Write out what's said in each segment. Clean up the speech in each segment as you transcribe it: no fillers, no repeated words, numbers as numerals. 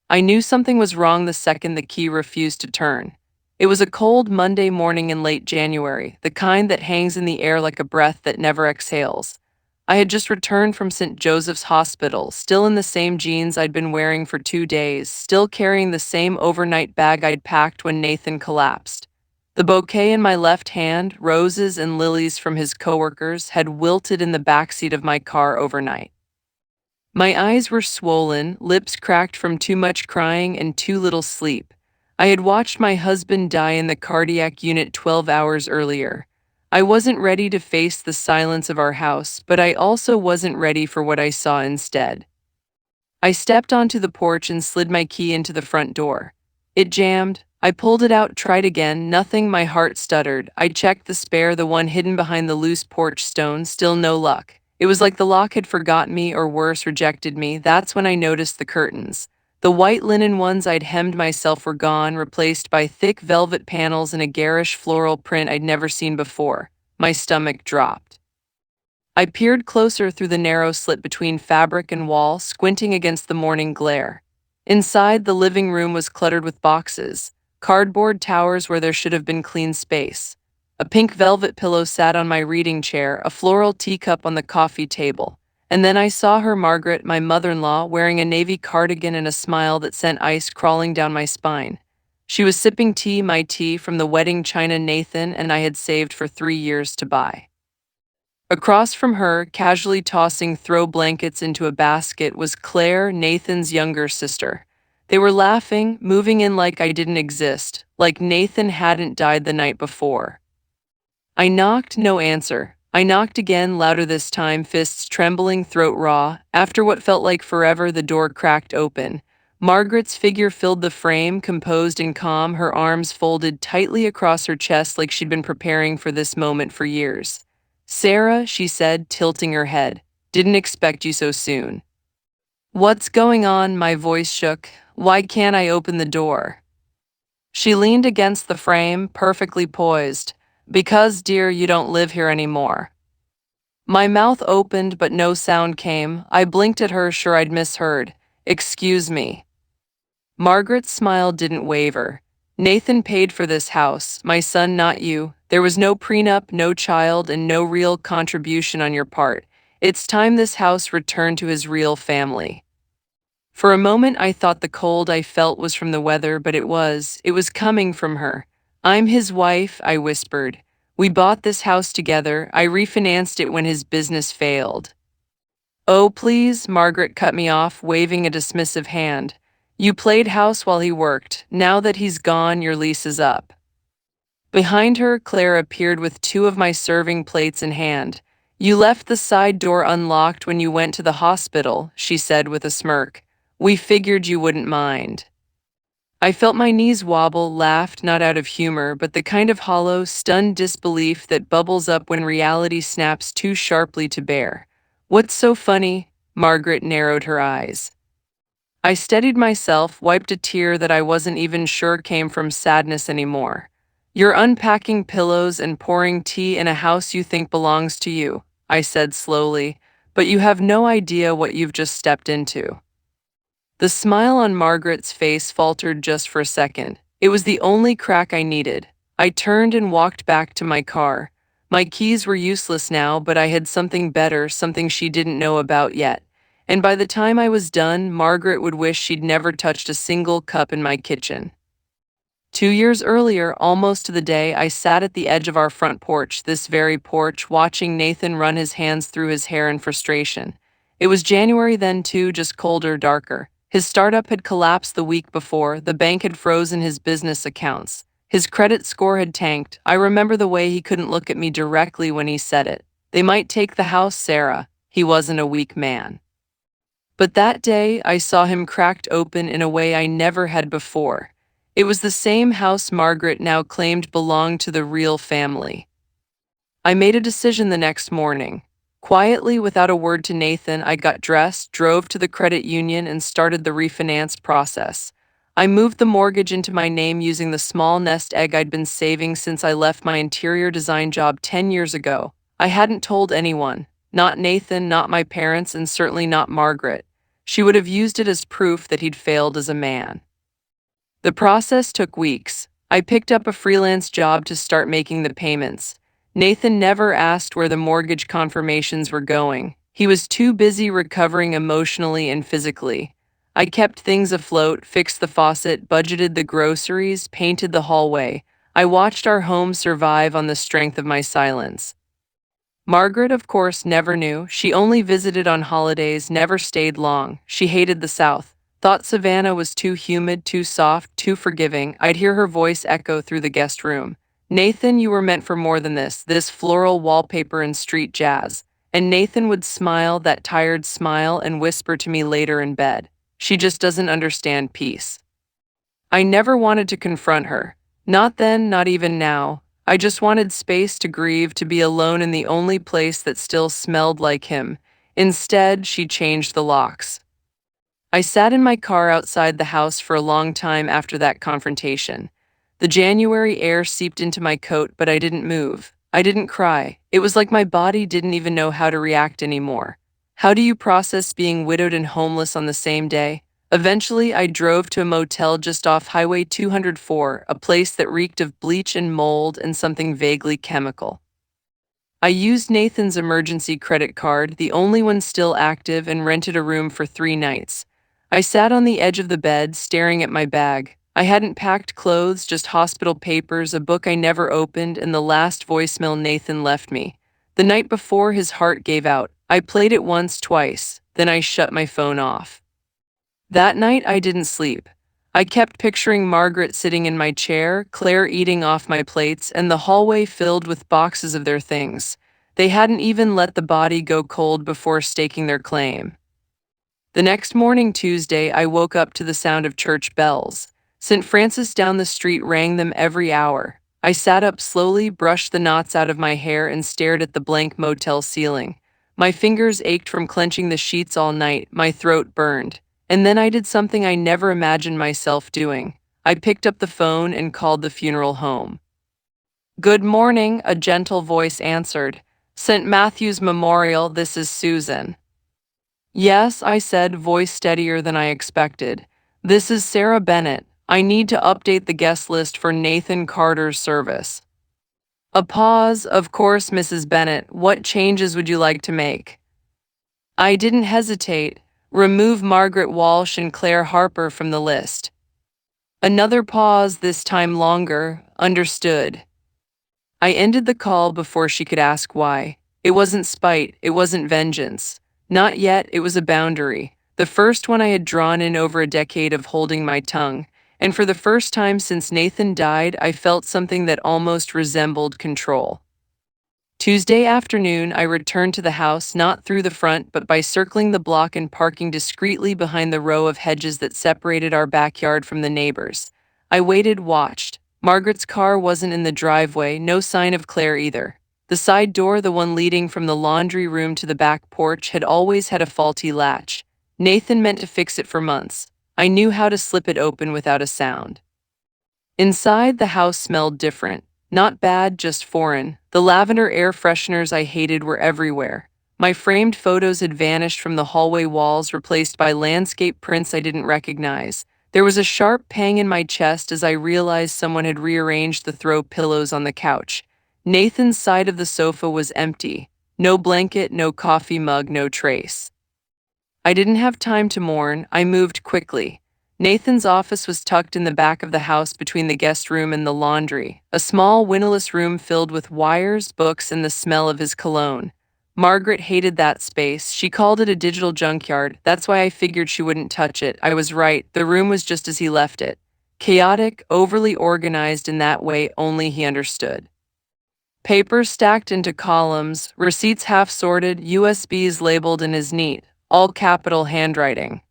I knew something was wrong the second the key refused to turn. It was a cold Monday morning in late January, the kind that hangs in the air like a breath that never exhales. I had just returned from St. Joseph's Hospital, still in the same jeans I'd been wearing for 2 days, still carrying the same overnight bag I'd packed when Nathan collapsed. The bouquet in my left hand, roses and lilies from his coworkers, had wilted in the backseat of my car overnight. My eyes were swollen, lips cracked from too much crying and too little sleep. I had watched my husband die in the cardiac unit 12 hours earlier. I wasn't ready to face the silence of our house, but I also wasn't ready for what I saw instead. I stepped onto the porch and slid my key into the front door. It jammed. I pulled it out, tried again, nothing, my heart stuttered. I checked the spare, the one hidden behind the loose porch stone, still no luck. It was like the lock had forgotten me, or worse, rejected me. That's when I noticed the curtains. The white linen ones I'd hemmed myself were gone, replaced by thick velvet panels and a garish floral print I'd never seen before. My stomach dropped. I peered closer through the narrow slit between fabric and wall, squinting against the morning glare. Inside, the living room was cluttered with boxes, cardboard towers where there should have been clean space. A pink velvet pillow sat on my reading chair, a floral teacup on the coffee table. And then I saw her, Margaret, my mother-in-law, wearing a navy cardigan and a smile that sent ice crawling down my spine. She was sipping tea, my tea from the wedding china Nathan and I had saved for 3 years to buy. Across from her, casually tossing throw blankets into a basket, was Claire, Nathan's younger sister. They were laughing, moving in like I didn't exist, like Nathan hadn't died the night before. I knocked, no answer. I knocked again, louder this time, fists trembling, throat raw. After what felt like forever, the door cracked open. Margaret's figure filled the frame, composed and calm, her arms folded tightly across her chest like she'd been preparing for this moment for years. "Sarah," she said, tilting her head. "Didn't expect you so soon." "What's going on?" My voice shook. "Why can't I open the door?" She leaned against the frame, perfectly poised. "Because, dear, you don't live here anymore." My mouth opened, but no sound came. I blinked at her, sure I'd misheard. "Excuse me." Margaret's smile didn't waver. "Nathan paid for this house, my son, not you. There was no prenup, no child, and no real contribution on your part. It's time this house returned to his real family." For a moment I thought the cold I felt was from the weather, but it was coming from her. "I'm his wife," I whispered. "We bought this house together. I refinanced it when his business failed." "Oh, please," Margaret cut me off, waving a dismissive hand. "You played house while he worked. Now that he's gone, your lease is up." Behind her, Claire appeared with two of my serving plates in hand. "You left the side door unlocked when you went to the hospital," she said with a smirk. "We figured you wouldn't mind." I felt my knees wobble, laughed, not out of humor, but the kind of hollow, stunned disbelief that bubbles up when reality snaps too sharply to bear. "What's so funny?" Margaret narrowed her eyes. I steadied myself, wiped a tear that I wasn't even sure came from sadness anymore. "You're unpacking pillows and pouring tea in a house you think belongs to you," I said slowly, "but you have no idea what you've just stepped into." The smile on Margaret's face faltered just for a second. It was the only crack I needed. I turned and walked back to my car. My keys were useless now, but I had something better, something she didn't know about yet. And by the time I was done, Margaret would wish she'd never touched a single cup in my kitchen. 2 years earlier, almost to the day, I sat at the edge of our front porch, this very porch, watching Nathan run his hands through his hair in frustration. It was January then too, just colder, darker. His startup had collapsed the week before, the bank had frozen his business accounts. His credit score had tanked. I remember the way he couldn't look at me directly when he said it. "They might take the house, Sarah." He wasn't a weak man. But that day, I saw him cracked open in a way I never had before. It was the same house Margaret now claimed belonged to the real family. I made a decision the next morning. Quietly, without a word to Nathan, I got dressed, drove to the credit union, and started the refinance process. I moved the mortgage into my name using the small nest egg I'd been saving since I left my interior design job 10 years ago. I hadn't told anyone, not Nathan, not my parents, and certainly not Margaret. She would have used it as proof that he'd failed as a man. The process took weeks. I picked up a freelance job to start making the payments. Nathan never asked where the mortgage confirmations were going. He was too busy recovering emotionally and physically. I kept things afloat, fixed the faucet, budgeted the groceries, painted the hallway. I watched our home survive on the strength of my silence. Margaret, of course, never knew. She only visited on holidays, never stayed long. She hated the South. Thought Savannah was too humid, too soft, too forgiving. I'd hear her voice echo through the guest room. Nathan, you were meant for more than this floral wallpaper and street jazz. And Nathan would smile, that tired smile, and whisper to me later in bed, she just doesn't understand peace. I never wanted to confront her. Not then, not even now. I just wanted space to grieve, to be alone in the only place that still smelled like him. Instead, she changed the locks. I sat in my car outside the house for a long time after that confrontation. The January air seeped into my coat, but I didn't move. I didn't cry. It was like my body didn't even know how to react anymore. How do you process being widowed and homeless on the same day? Eventually, I drove to a motel just off Highway 204, a place that reeked of bleach and mold and something vaguely chemical. I used Nathan's emergency credit card, the only one still active, and rented a room for 3 nights. I sat on the edge of the bed, staring at my bag. I hadn't packed clothes, just hospital papers, a book I never opened, and the last voicemail Nathan left me. The night before his heart gave out, I played it once, twice, then I shut my phone off. That night, I didn't sleep. I kept picturing Margaret sitting in my chair, Claire eating off my plates, and the hallway filled with boxes of their things. They hadn't even let the body go cold before staking their claim. The next morning, Tuesday, I woke up to the sound of church bells. St. Francis down the street rang them every hour. I sat up slowly, brushed the knots out of my hair, and stared at the blank motel ceiling. My fingers ached from clenching the sheets all night, my throat burned. And then I did something I never imagined myself doing. I picked up the phone and called the funeral home. "Good morning," a gentle voice answered. "St. Matthew's Memorial, this is Susan." "Yes," I said, voice steadier than I expected. "This is Sarah Bennett. I need to update the guest list for Nathan Carter's service." A pause. "Of course, Mrs. Bennett. What changes would you like to make?" I didn't hesitate. "Remove Margaret Walsh and Claire Harper from the list." Another pause, this time longer. "Understood." I ended the call before she could ask why. It wasn't spite, it wasn't vengeance. Not yet, it was a boundary. The first one I had drawn in over a decade of holding my tongue. And for the first time since Nathan died, I felt something that almost resembled control. Tuesday afternoon, I returned to the house, not through the front, but by circling the block and parking discreetly behind the row of hedges that separated our backyard from the neighbors. I waited, watched. Margaret's car wasn't in the driveway, no sign of Claire either. The side door, the one leading from the laundry room to the back porch, had always had a faulty latch. Nathan meant to fix it for months. I knew how to slip it open without a sound. Inside, the house smelled different. Not bad, just foreign. The lavender air fresheners I hated were everywhere. My framed photos had vanished from the hallway walls, replaced by landscape prints I didn't recognize. There was a sharp pang in my chest as I realized someone had rearranged the throw pillows on the couch. Nathan's side of the sofa was empty. No blanket, no coffee mug, no trace. I didn't have time to mourn. I moved quickly. Nathan's office was tucked in the back of the house between the guest room and the laundry, a small, windowless room filled with wires, books, and the smell of his cologne. Margaret hated that space. She called it a digital junkyard. That's why I figured she wouldn't touch it. I was right. The room was just as he left it. Chaotic, overly organized in that way only he understood. Papers stacked into columns, receipts half sorted, USBs labeled in his neat, all capital handwriting.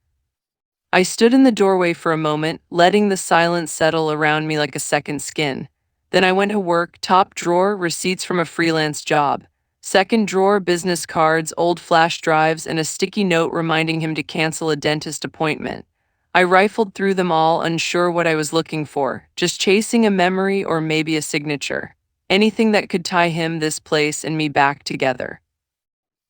I stood in the doorway for a moment, letting the silence settle around me like a second skin. Then I went to work. Top drawer, receipts from a freelance job. Second drawer, business cards, old flash drives, and a sticky note reminding him to cancel a dentist appointment. I rifled through them all, unsure what I was looking for, just chasing a memory or maybe a signature. Anything that could tie him, this place, and me back together.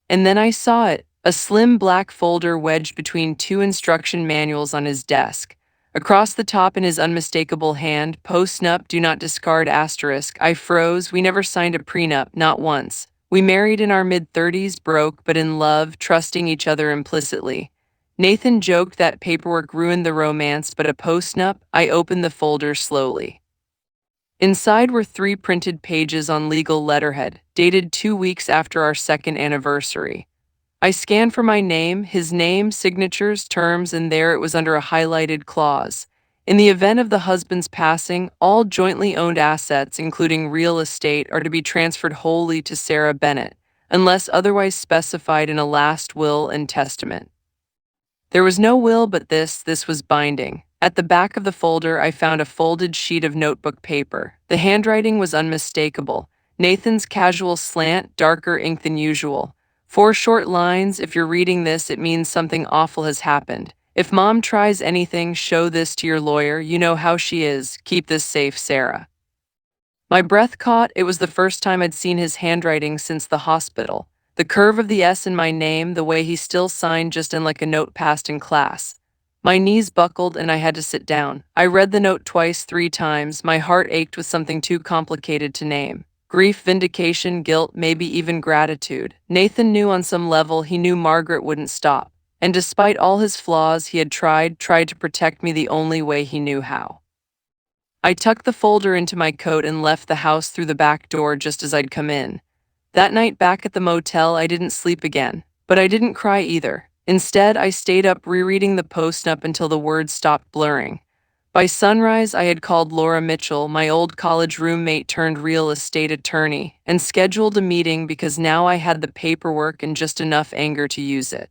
And then I saw it. a slim black folder wedged between two instruction manuals on his desk. Across the top in his unmistakable hand, post-nup, do not discard asterisk. I froze. We never signed a prenup, not once. We married in our mid-30s, broke, but in love, trusting each other implicitly. Nathan joked that paperwork ruined the romance, but a post-nup? I opened the folder slowly. Inside were 3 printed pages on legal letterhead, dated 2 weeks after our second anniversary. I scanned for my name, his name, signatures, terms, and there it was under a highlighted clause. In the event of the husband's passing, all jointly owned assets, including real estate, are to be transferred wholly to Sarah Bennett, unless otherwise specified in a last will and testament. There was no will, but this was binding. At the back of the folder, I found a folded sheet of notebook paper. The handwriting was unmistakable. Nathan's casual slant, darker ink than usual. 4 short lines: if you're reading this, it means something awful has happened. If Mom tries anything, show this to your lawyer. You know how she is. Keep this safe, Sarah. My breath caught. It was the first time I'd seen his handwriting since the hospital. The curve of the S in my name, the way he still signed just in like a note passed in class. My knees buckled and I had to sit down. I read the note twice, 3 times. My heart ached with something too complicated to name. Grief, vindication, guilt, maybe even gratitude. Nathan knew on some level. He knew Margaret wouldn't stop. And despite all his flaws, he had tried to protect me the only way he knew how. I tucked the folder into my coat and left the house through the back door just as I'd come in. That night back at the motel, I didn't sleep again, but I didn't cry either. Instead, I stayed up rereading the post-nup until the words stopped blurring. By sunrise, I had called Laura Mitchell, my old college roommate turned real estate attorney, and scheduled a meeting because now I had the paperwork and just enough anger to use it.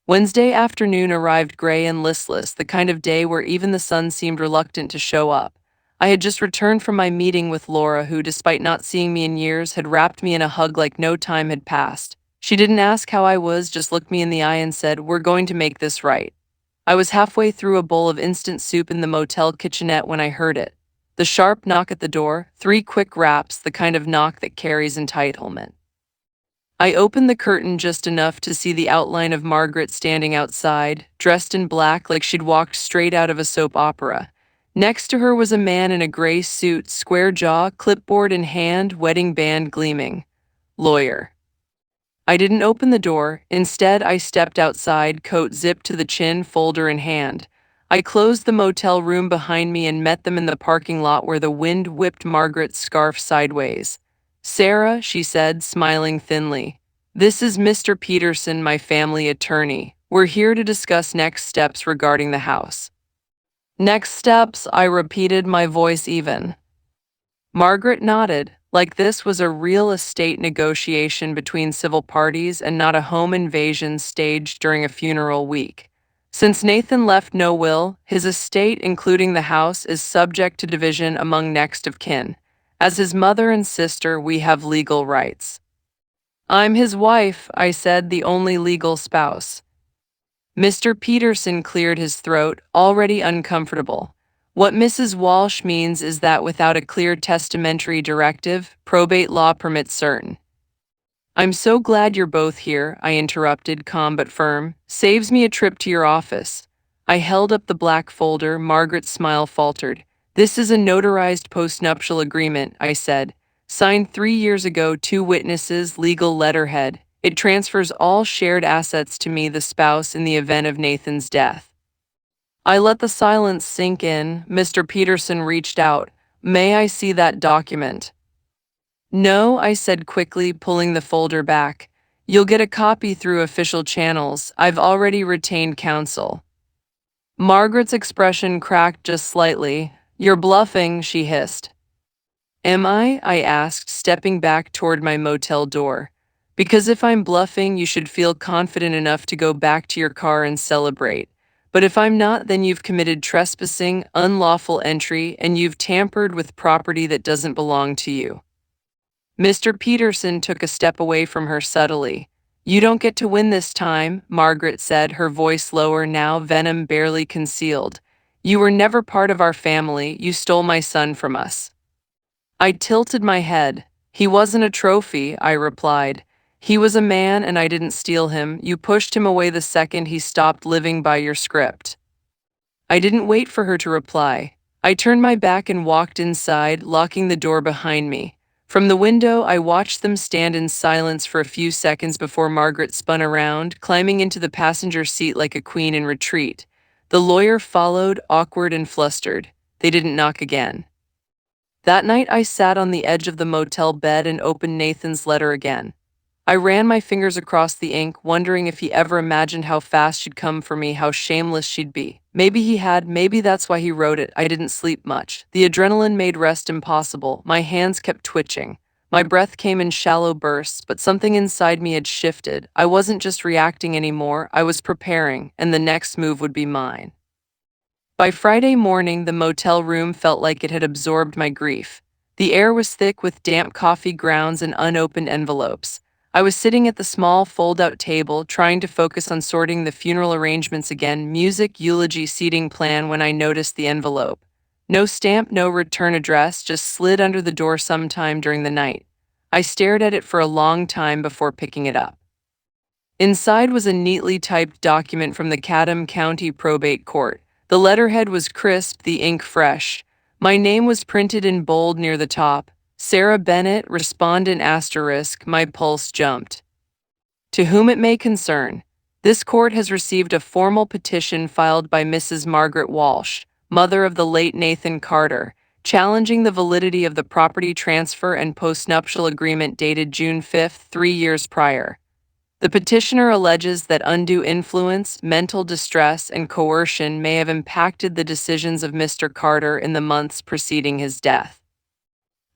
Wednesday afternoon arrived gray and listless, the kind of day where even the sun seemed reluctant to show up. I had just returned from my meeting with Laura, who, despite not seeing me in years, had wrapped me in a hug like no time had passed. She didn't ask how I was, just looked me in the eye and said, "We're going to make this right." I was halfway through a bowl of instant soup in the motel kitchenette when I heard it. The sharp knock at the door, 3 quick raps, the kind of knock that carries entitlement. I opened the curtain just enough to see the outline of Margaret standing outside, dressed in black like she'd walked straight out of a soap opera. Next to her was a man in a gray suit, square jaw, clipboard in hand, wedding band gleaming. Lawyer. I didn't open the door. Instead, I stepped outside, coat zipped to the chin, folder in hand. I closed the motel room behind me and met them in the parking lot where the wind whipped Margaret's scarf sideways. "Sarah," she said, smiling thinly. "This is Mr. Peterson, my family attorney. We're here to discuss next steps regarding the house." "Next steps," I repeated, my voice even. Margaret nodded, like this was a real estate negotiation between civil parties and not a home invasion staged during a funeral week. Since Nathan left no will, his estate, including the house, is subject to division among next of kin. As his mother and sister, we have legal rights. "I'm his wife," I said, "the only legal spouse." Mr. Peterson cleared his throat, already uncomfortable. "What Mrs. Walsh means is that without a clear testamentary directive, probate law permits certain." "I'm so glad you're both here," I interrupted, calm but firm. "Saves me a trip to your office." I held up the black folder. Margaret's smile faltered. "This is a notarized postnuptial agreement," I said. "Signed 3 years ago, 2 witnesses, legal letterhead. It transfers all shared assets to me, the spouse, in the event of Nathan's death." I let the silence sink in. Mr. Peterson reached out. "May I see that document?" "No," I said quickly, pulling the folder back. "You'll get a copy through official channels. I've already retained counsel." Margaret's expression cracked just slightly. "You're bluffing," she hissed. "Am I?" I asked, stepping back toward my motel door. "Because if I'm bluffing, you should feel confident enough to go back to your car and celebrate. But if I'm not, then you've committed trespassing, unlawful entry, and you've tampered with property that doesn't belong to you." Mr. Peterson took a step away from her subtly. "You don't get to win this time," Margaret said, her voice lower now, venom barely concealed. "You were never part of our family. You stole my son from us." I tilted my head. "He wasn't a trophy," I replied. He was a man and I didn't steal him. You pushed him away the second he stopped living by your script. I didn't wait for her to reply. I turned my back and walked inside, locking the door behind me. From the window, I watched them stand in silence for a few seconds before Margaret spun around, climbing into the passenger seat like a queen in retreat. The lawyer followed, awkward and flustered. They didn't knock again. That night, I sat on the edge of the motel bed and opened Nathan's letter again. I ran my fingers across the ink, wondering if he ever imagined how fast she'd come for me, how shameless she'd be. Maybe he had, maybe that's why he wrote it. I didn't sleep much. The adrenaline made rest impossible. My hands kept twitching. My breath came in shallow bursts, but something inside me had shifted. I wasn't just reacting anymore, I was preparing, and the next move would be mine. By Friday morning, the motel room felt like it had absorbed my grief. The air was thick with damp coffee grounds and unopened envelopes. I was sitting at the small fold-out table, trying to focus on sorting the funeral arrangements again, music, eulogy, seating plan, when I noticed the envelope. No stamp, no return address, just slid under the door sometime during the night. I stared at it for a long time before picking it up. Inside was a neatly typed document from the Chatham County Probate Court. The letterhead was crisp, the ink fresh. My name was printed in bold near the top. Sarah Bennett, respondent asterisk. My pulse jumped. To whom it may concern, this court has received a formal petition filed by Mrs. Margaret Walsh, mother of the late Nathan Carter, challenging the validity of the property transfer and postnuptial agreement dated June 5, 3 years prior. The petitioner alleges that undue influence, mental distress, and coercion may have impacted the decisions of Mr. Carter in the months preceding his death.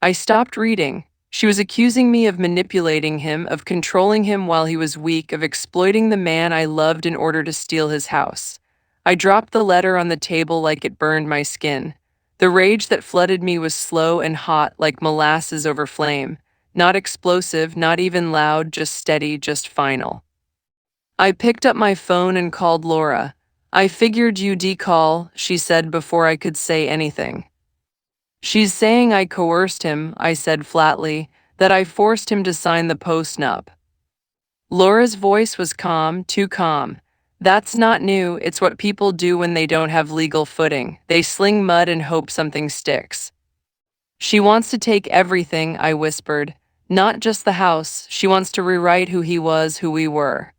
I stopped reading. She was accusing me of manipulating him, of controlling him while he was weak, of exploiting the man I loved in order to steal his house. I dropped the letter on the table like it burned my skin. The rage that flooded me was slow and hot, like molasses over flame. Not explosive, not even loud, just steady, just final. I picked up my phone and called Laura. I figured you'd call, she said before I could say anything. She's saying I coerced him, I said flatly, that I forced him to sign the postnup. Laura's voice was calm, too calm. That's not new, it's what people do when they don't have legal footing. They sling mud and hope something sticks. She wants to take everything, I whispered. Not just the house, she wants to rewrite who he was, who we were.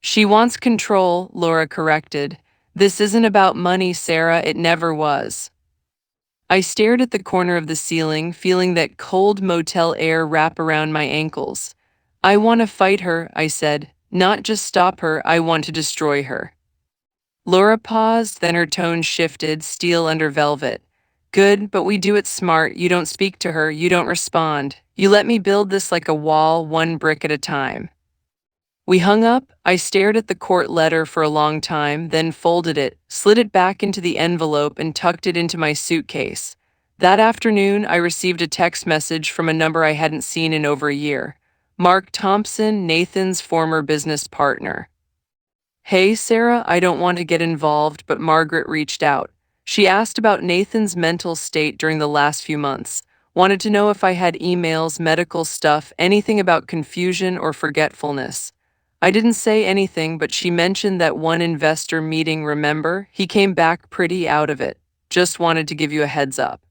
She wants control, Laura corrected. This isn't about money, Sarah, it never was. I stared at the corner of the ceiling, feeling that cold motel air wrap around my ankles. I want to fight her, I said. Not just stop her, I want to destroy her. Laura paused, then her tone shifted, steel under velvet. Good, but we do it smart. You don't speak to her, you don't respond. You let me build this like a wall, one brick at a time. We hung up. I stared at the court letter for a long time, then folded it, slid it back into the envelope, and tucked it into my suitcase. That afternoon, I received a text message from a number I hadn't seen in over a year. Mark Thompson, Nathan's former business partner. Hey, Sarah, I don't want to get involved, but Margaret reached out. She asked about Nathan's mental state during the last few months. Wanted to know if I had emails, medical stuff, anything about confusion or forgetfulness. I didn't say anything, but she mentioned that one investor meeting, remember? He came back pretty out of it. Just wanted to give you a heads up.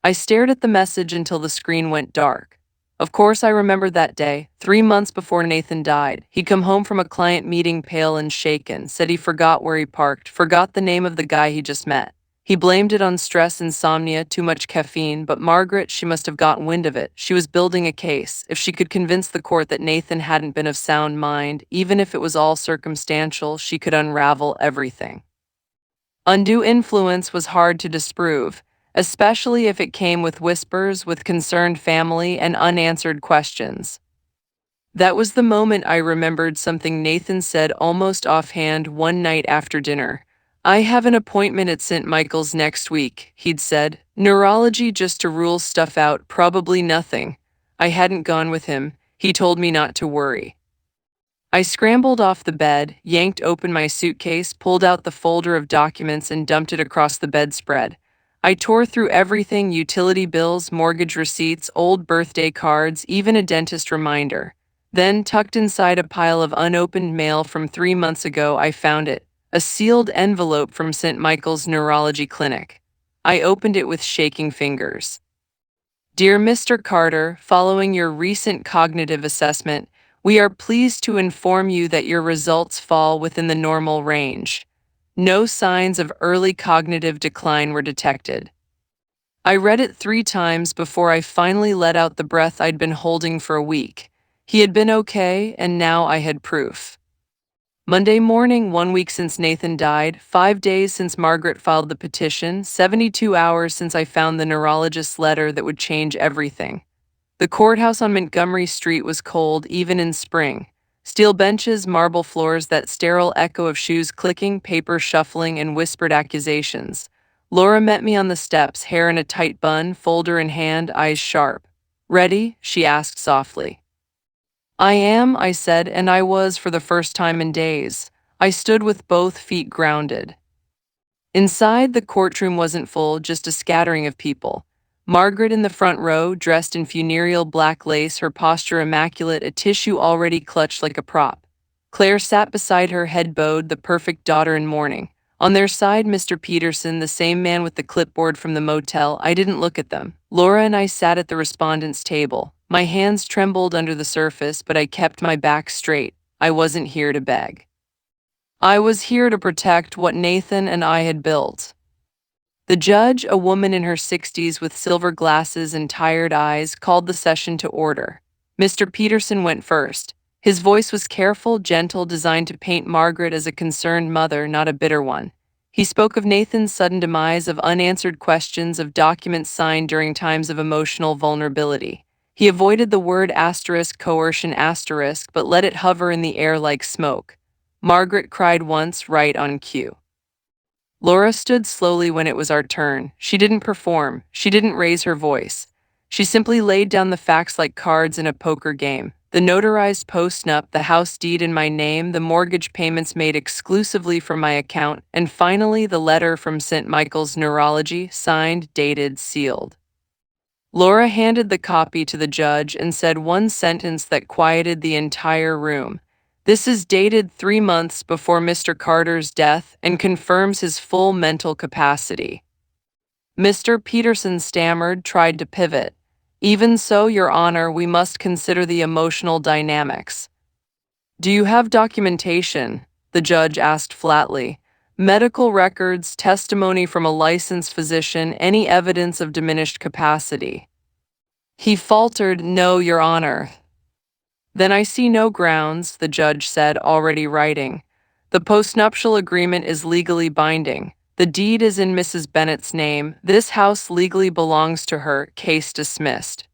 I stared at the message until the screen went dark. Of course, I remembered that day, 3 months before Nathan died. He'd come home from a client meeting pale and shaken, said he forgot where he parked, forgot the name of the guy he just met. He blamed it on stress, insomnia, too much caffeine, but Margaret, she must have gotten wind of it. She was building a case. If she could convince the court that Nathan hadn't been of sound mind, even if it was all circumstantial, she could unravel everything. Undue influence was hard to disprove, especially if it came with whispers, with concerned family, and unanswered questions. That was the moment I remembered something Nathan said almost offhand one night after dinner. I have an appointment at St. Michael's next week, he'd said. Neurology just to rule stuff out, probably nothing. I hadn't gone with him. He told me not to worry. I scrambled off the bed, yanked open my suitcase, pulled out the folder of documents, and dumped it across the bedspread. I tore through everything: utility bills, mortgage receipts, old birthday cards, even a dentist reminder. Then, tucked inside a pile of unopened mail from 3 months ago, I found it, a sealed envelope from St. Michael's Neurology Clinic. I opened it with shaking fingers. Dear Mr. Carter, following your recent cognitive assessment, we are pleased to inform you that your results fall within the normal range. No signs of early cognitive decline were detected. I read it 3 times before I finally let out the breath I'd been holding for a week. He had been okay, and now I had proof. Monday morning, 1 week since Nathan died, 5 days since Margaret filed the petition, 72 hours since I found the neurologist's letter that would change everything. The courthouse on Montgomery Street was cold, even in spring. Steel benches, marble floors, that sterile echo of shoes clicking, paper shuffling, and whispered accusations. Laura met me on the steps, hair in a tight bun, folder in hand, eyes sharp. "Ready?" she asked softly. "I am," I said, and I was for the first time in days. I stood with both feet grounded. Inside, the courtroom wasn't full, just a scattering of people. Margaret in the front row, dressed in funereal black lace, her posture immaculate, a tissue already clutched like a prop. Claire sat beside her, head bowed, the perfect daughter in mourning. On their side, Mr. Peterson, the same man with the clipboard from the motel. I didn't look at them. Laura and I sat at the respondents' table. My hands trembled under the surface, but I kept my back straight. I wasn't here to beg. I was here to protect what Nathan and I had built. The judge, a woman in her 60s with silver glasses and tired eyes, called the session to order. Mr. Peterson went first. His voice was careful, gentle, designed to paint Margaret as a concerned mother, not a bitter one. He spoke of Nathan's sudden demise, of unanswered questions, of documents signed during times of emotional vulnerability. He avoided the word asterisk, coercion asterisk, but let it hover in the air like smoke. Margaret cried once, right on cue. Laura stood slowly when it was our turn. She didn't perform. She didn't raise her voice. She simply laid down the facts like cards in a poker game. The notarized post-nup, the house deed in my name, the mortgage payments made exclusively from my account, and finally the letter from St. Michael's Neurology, signed, dated, sealed. Laura handed the copy to the judge and said one sentence that quieted the entire room. "This is dated 3 months before Mr. Carter's death and confirms his full mental capacity." Mr. Peterson stammered, tried to pivot. "Even so, Your Honor, we must consider the emotional dynamics." "Do you have documentation?" the judge asked flatly. "Medical records, testimony from a licensed physician, any evidence of diminished capacity?" He faltered, "No, Your Honor." "Then I see no grounds," the judge said, already writing. "The postnuptial agreement is legally binding. The deed is in Mrs. Bennett's name. This house legally belongs to her. Case dismissed."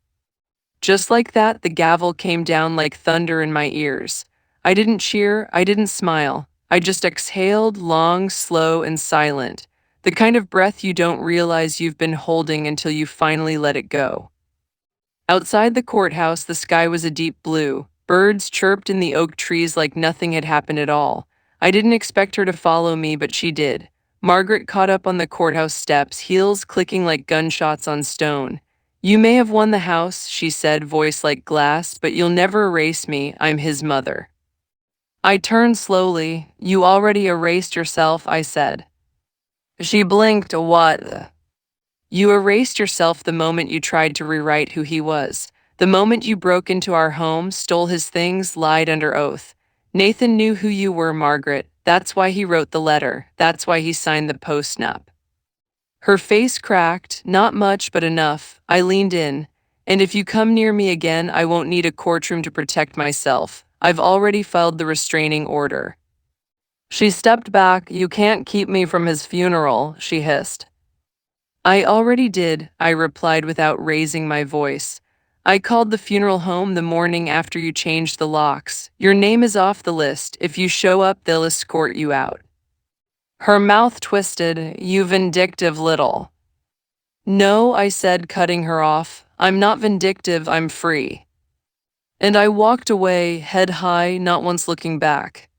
Just like that, the gavel came down like thunder in my ears. I didn't cheer, I didn't smile. I just exhaled, long, slow, and silent. The kind of breath you don't realize you've been holding until you finally let it go. Outside the courthouse, the sky was a deep blue. Birds chirped in the oak trees like nothing had happened at all. I didn't expect her to follow me, but she did. Margaret caught up on the courthouse steps, heels clicking like gunshots on stone. "You may have won the house," she said, voice like glass, "but you'll never erase me. I'm his mother." I turned slowly. "You already erased yourself," I said. She blinked. "What?" "You erased yourself the moment you tried to rewrite who he was. The moment you broke into our home, stole his things, lied under oath. Nathan knew who you were, Margaret. That's why he wrote the letter. That's why he signed the post-nup." Her face cracked, not much, but enough. I leaned in. "And if you come near me again, I won't need a courtroom to protect myself. I've already filed the restraining order." She stepped back. "You can't keep me from his funeral," she hissed. "I already did," I replied without raising my voice. "I called the funeral home the morning after you changed the locks. Your name is off the list. If you show up, they'll escort you out." Her mouth twisted. "You vindictive little." "No," I said, cutting her off. "I'm not vindictive, I'm free." And I walked away, head high, not once looking back.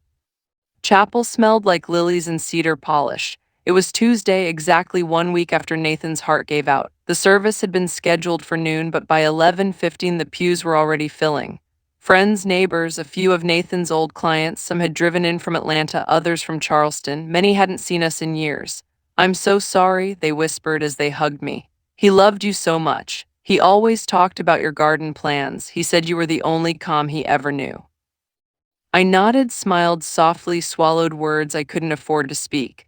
Chapel smelled like lilies and cedar polish. It was Tuesday, exactly 1 week after Nathan's heart gave out. The service had been scheduled for noon, but by 11:15 the pews were already filling. Friends, neighbors, a few of Nathan's old clients, some had driven in from Atlanta, others from Charleston. Many hadn't seen us in years. "I'm so sorry," they whispered as they hugged me. "He loved you so much. He always talked about your garden plans. He said you were the only calm he ever knew." I nodded, smiled softly, swallowed words I couldn't afford to speak.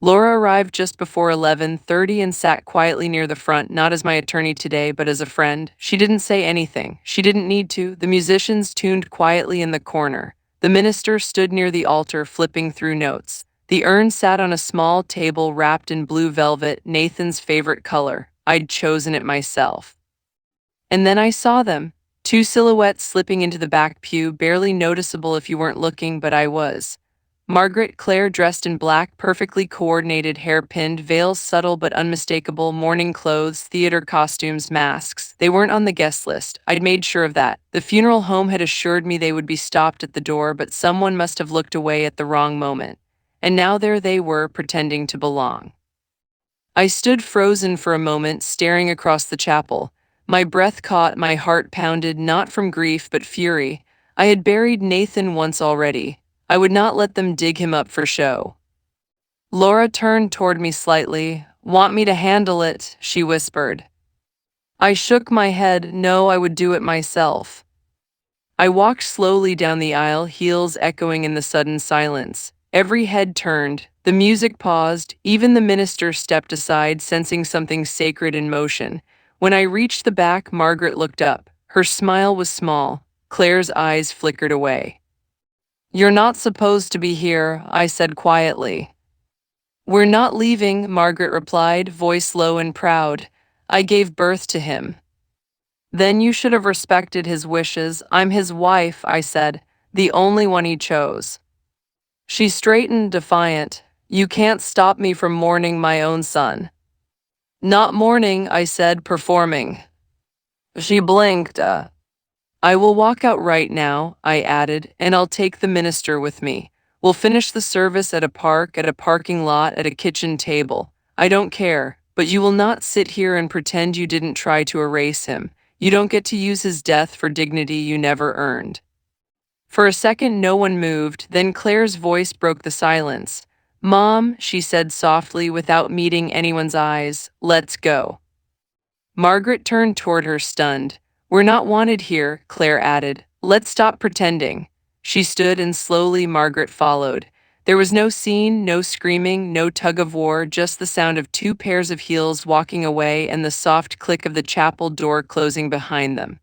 Laura arrived just before 11:30 and sat quietly near the front, not as my attorney today, but as a friend. She didn't say anything. She didn't need to. The musicians tuned quietly in the corner. The minister stood near the altar, flipping through notes. The urn sat on a small table wrapped in blue velvet, Nathan's favorite color. I'd chosen it myself. And then I saw them. Two silhouettes slipping into the back pew, barely noticeable if you weren't looking, but I was. Margaret, Claire dressed in black, perfectly coordinated, hair pinned, veils subtle but unmistakable, mourning clothes, theater costumes, masks. They weren't on the guest list. I'd made sure of that. The funeral home had assured me they would be stopped at the door, but someone must have looked away at the wrong moment. And now there they were, pretending to belong. I stood frozen for a moment, staring across the chapel. My breath caught, my heart pounded, not from grief but fury. I had buried Nathan once already. I would not let them dig him up for show. Laura turned toward me slightly. "Want me to handle it?" she whispered. I shook my head. No, I would do it myself. I walked slowly down the aisle, heels echoing in the sudden silence. Every head turned, the music paused, even the minister stepped aside, sensing something sacred in motion. When I reached the back, Margaret looked up. Her smile was small. Claire's eyes flickered away. "You're not supposed to be here," I said quietly. "We're not leaving," Margaret replied, voice low and proud. "I gave birth to him." "Then you should have respected his wishes. I'm his wife," I said, "the only one he chose." She straightened, defiant. "You can't stop me from mourning my own son." "Not mourning," I said, "performing." She blinked. "I will walk out right now," I added, "and I'll take the minister with me. We'll finish the service at a park, at a parking lot, at a kitchen table. I don't care, but you will not sit here and pretend you didn't try to erase him. You don't get to use his death for dignity you never earned." For a second, no one moved, then Claire's voice broke the silence. "Mom," she said softly, without meeting anyone's eyes, "let's go." Margaret turned toward her, stunned. "We're not wanted here," Claire added. "Let's stop pretending." She stood and slowly Margaret followed. There was no scene, no screaming, no tug-of-war, just the sound of two pairs of heels walking away and the soft click of the chapel door closing behind them.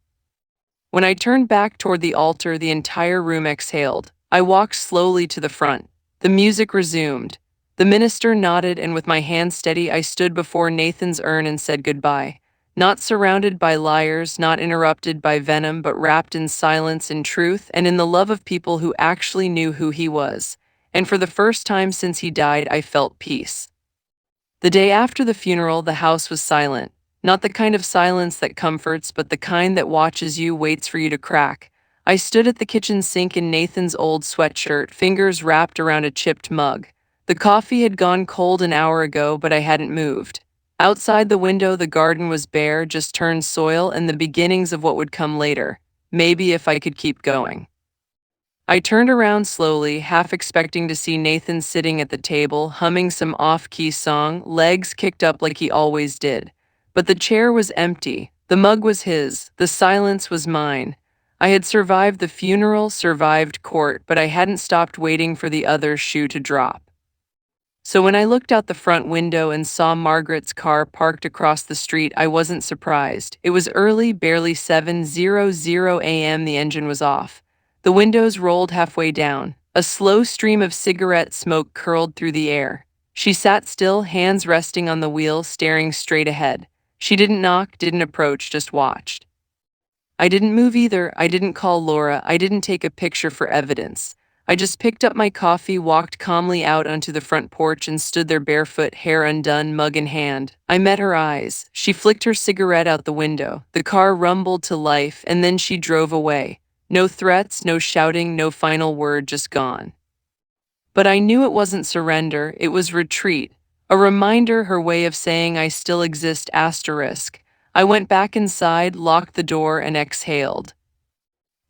When I turned back toward the altar, the entire room exhaled. I walked slowly to the front. The music resumed. The minister nodded, and with my hand steady, I stood before Nathan's urn and said goodbye. Not surrounded by liars, not interrupted by venom, but wrapped in silence, in truth, and in the love of people who actually knew who he was. And for the first time since he died, I felt peace. The day after the funeral, the house was silent. Not the kind of silence that comforts, but the kind that watches you, waits for you to crack. I stood at the kitchen sink in Nathan's old sweatshirt, fingers wrapped around a chipped mug. The coffee had gone cold an hour ago, but I hadn't moved. Outside the window, the garden was bare, just turned soil and the beginnings of what would come later. Maybe if I could keep going. I turned around slowly, half expecting to see Nathan sitting at the table, humming some off-key song, legs kicked up like he always did. But the chair was empty. The mug was his. The silence was mine. I had survived the funeral, survived court, but I hadn't stopped waiting for the other shoe to drop. So when I looked out the front window and saw Margaret's car parked across the street, I wasn't surprised. It was early, barely 7:00 a.m. The engine was off. The windows rolled halfway down. A slow stream of cigarette smoke curled through the air. She sat still, hands resting on the wheel, staring straight ahead. She didn't knock, didn't approach, just watched. I didn't move either. I didn't call Laura. I didn't take a picture for evidence. I just picked up my coffee, walked calmly out onto the front porch, and stood there barefoot, hair undone, mug in hand. I met her eyes. She flicked her cigarette out the window. The car rumbled to life, and then she drove away. No threats, no shouting, no final word, just gone. But I knew it wasn't surrender, it was retreat. A reminder, her way of saying I still exist, asterisk. I went back inside, locked the door, and exhaled.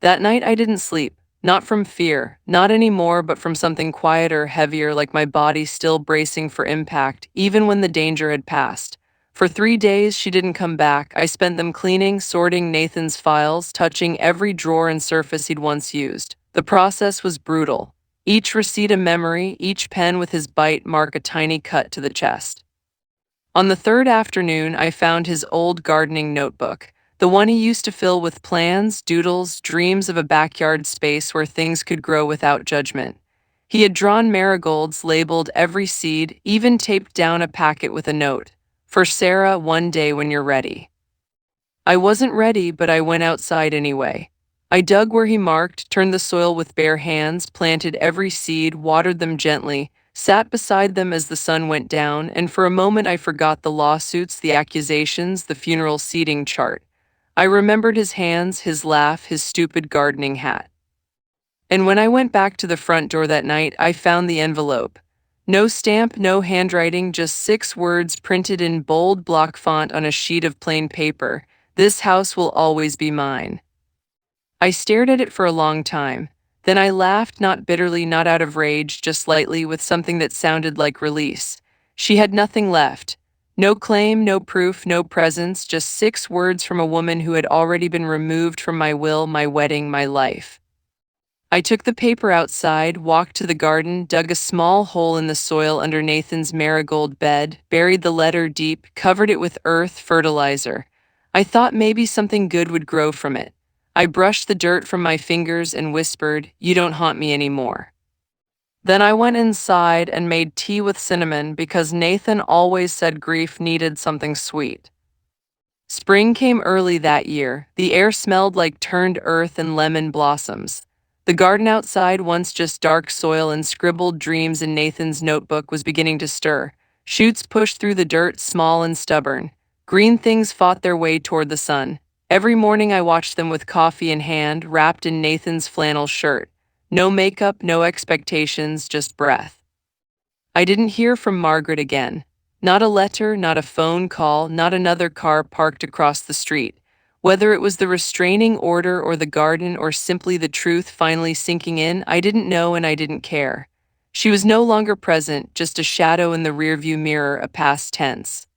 That night I didn't sleep, not from fear, not anymore, but from something quieter, heavier, like my body still bracing for impact, even when the danger had passed. For 3 days, she didn't come back. I spent them cleaning, sorting Nathan's files, touching every drawer and surface he'd once used. The process was brutal. Each receipt a memory, each pen with his bite mark a tiny cut to the chest. On the third afternoon, I found his old gardening notebook, the one he used to fill with plans, doodles, dreams of a backyard space where things could grow without judgment. He had drawn marigolds, labeled every seed, even taped down a packet with a note. For Sarah, one day when you're ready. I wasn't ready, but I went outside anyway. I dug where he marked, turned the soil with bare hands, planted every seed, watered them gently, sat beside them as the sun went down, and for a moment I forgot the lawsuits, the accusations, the funeral seating chart. I remembered his hands, his laugh, his stupid gardening hat. And when I went back to the front door that night, I found the envelope. No stamp, no handwriting, just 6 words printed in bold block font on a sheet of plain paper. This house will always be mine. I stared at it for a long time. Then I laughed, not bitterly, not out of rage, just lightly, with something that sounded like release. She had nothing left. No claim, no proof, no presence, just 6 words from a woman who had already been removed from my will, my wedding, my life. I took the paper outside, walked to the garden, dug a small hole in the soil under Nathan's marigold bed, buried the letter deep, covered it with earth, fertilizer. I thought maybe something good would grow from it. I brushed the dirt from my fingers and whispered, "You don't haunt me anymore." Then I went inside and made tea with cinnamon because Nathan always said grief needed something sweet. Spring came early that year. The air smelled like turned earth and lemon blossoms. The garden outside, once just dark soil and scribbled dreams in Nathan's notebook, was beginning to stir. Shoots pushed through the dirt, small and stubborn. Green things fought their way toward the sun. Every morning I watched them with coffee in hand, wrapped in Nathan's flannel shirt. No makeup, no expectations, just breath. I didn't hear from Margaret again. Not a letter, not a phone call, not another car parked across the street. Whether it was the restraining order or the garden or simply the truth finally sinking in, I didn't know and I didn't care. She was no longer present, just a shadow in the rearview mirror, a past tense.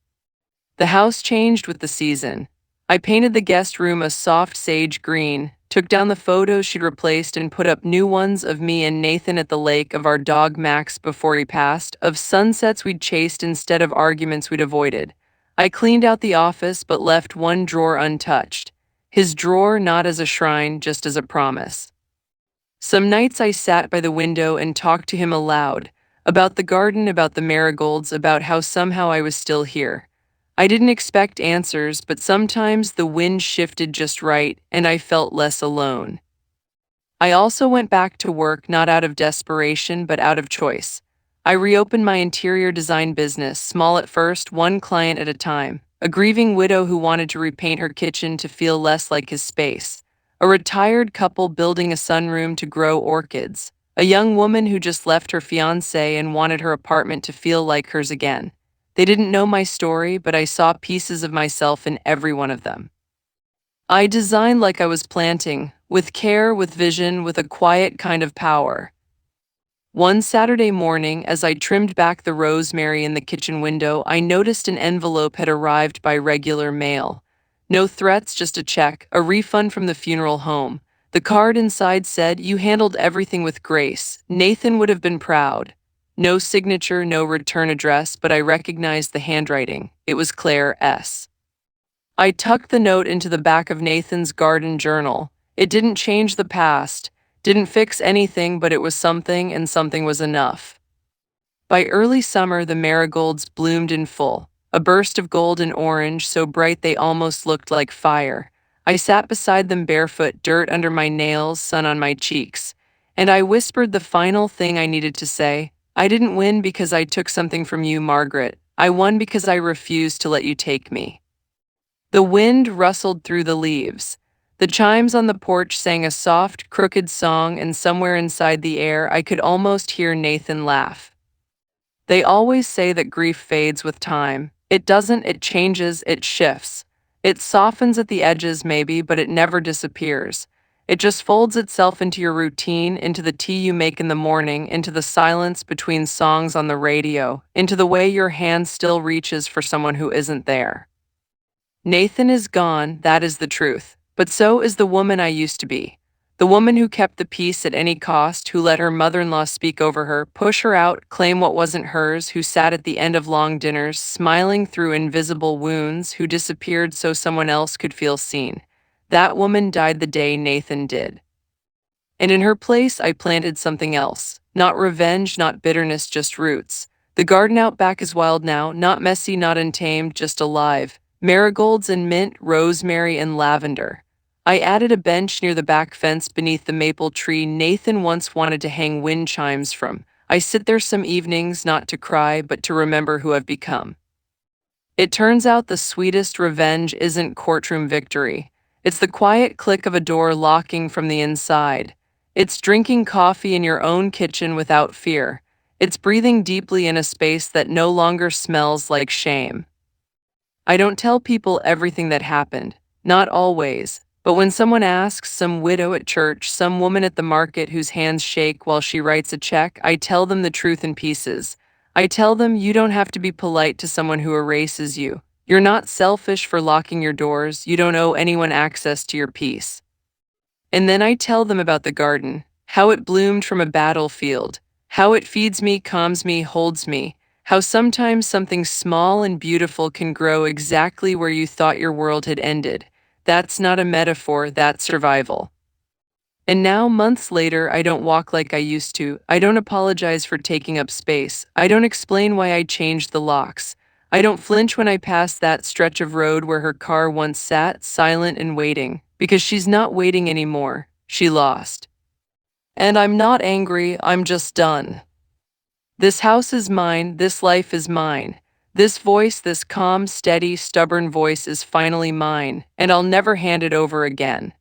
The house changed with the season. I painted the guest room a soft sage green, took down the photos she'd replaced and put up new ones of me and Nathan at the lake, of our dog Max before he passed, of sunsets we'd chased instead of arguments we'd avoided. I cleaned out the office but left one drawer untouched. His drawer, not as a shrine, just as a promise. Some nights I sat by the window and talked to him aloud, about the garden, about the marigolds, about how somehow I was still here. I didn't expect answers, but sometimes the wind shifted just right, and I felt less alone. I also went back to work, not out of desperation, but out of choice. I reopened my interior design business, small at first, one client at a time. A grieving widow who wanted to repaint her kitchen to feel less like his space. A retired couple building a sunroom to grow orchids. A young woman who just left her fiancé and wanted her apartment to feel like hers again. They didn't know my story, but I saw pieces of myself in every one of them. I designed like I was planting, with care, with vision, with a quiet kind of power. One Saturday morning, as I trimmed back the rosemary in the kitchen window, I noticed an envelope had arrived by regular mail. No threats, just a check, a refund from the funeral home. The card inside said, "You handled everything with grace. Nathan would have been proud." No signature, no return address, but I recognized the handwriting. It was Claire S. I tucked the note into the back of Nathan's garden journal. It didn't change the past, didn't fix anything, but it was something, and something was enough. By early summer, the marigolds bloomed in full, a burst of gold and orange so bright they almost looked like fire. I sat beside them barefoot, dirt under my nails, sun on my cheeks, and I whispered the final thing I needed to say. "I didn't win because I took something from you, Margaret. I won because I refused to let you take me." The wind rustled through the leaves. The chimes on the porch sang a soft, crooked song, and somewhere inside the air I could almost hear Nathan laugh. They always say that grief fades with time. It doesn't, it changes, it shifts. It softens at the edges maybe, but it never disappears. It just folds itself into your routine, into the tea you make in the morning, into the silence between songs on the radio, into the way your hand still reaches for someone who isn't there. Nathan is gone, that is the truth. But so is the woman I used to be. The woman who kept the peace at any cost, who let her mother-in-law speak over her, push her out, claim what wasn't hers, who sat at the end of long dinners, smiling through invisible wounds, who disappeared so someone else could feel seen. That woman died the day Nathan did. And in her place, I planted something else. Not revenge, not bitterness, just roots. The garden out back is wild now, not messy, not untamed, just alive. Marigolds and mint, rosemary and lavender. I added a bench near the back fence beneath the maple tree Nathan once wanted to hang wind chimes from. I sit there some evenings, not to cry, but to remember who I've become. It turns out the sweetest revenge isn't courtroom victory. It's the quiet click of a door locking from the inside. It's drinking coffee in your own kitchen without fear. It's breathing deeply in a space that no longer smells like shame. I don't tell people everything that happened, not always, but when someone asks, some widow at church, some woman at the market whose hands shake while she writes a check, I tell them the truth in pieces. I tell them you don't have to be polite to someone who erases you. You're not selfish for locking your doors. You don't owe anyone access to your peace. And then I tell them about the garden, how it bloomed from a battlefield, how it feeds me, calms me, holds me, how sometimes something small and beautiful can grow exactly where you thought your world had ended. That's not a metaphor, that's survival. And now, months later, I don't walk like I used to. I don't apologize for taking up space. I don't explain why I changed the locks. I don't flinch when I pass that stretch of road where her car once sat, silent and waiting, because she's not waiting anymore. She lost. And I'm not angry, I'm just done. This house is mine, this life is mine. This voice, this calm, steady, stubborn voice is finally mine, and I'll never hand it over again.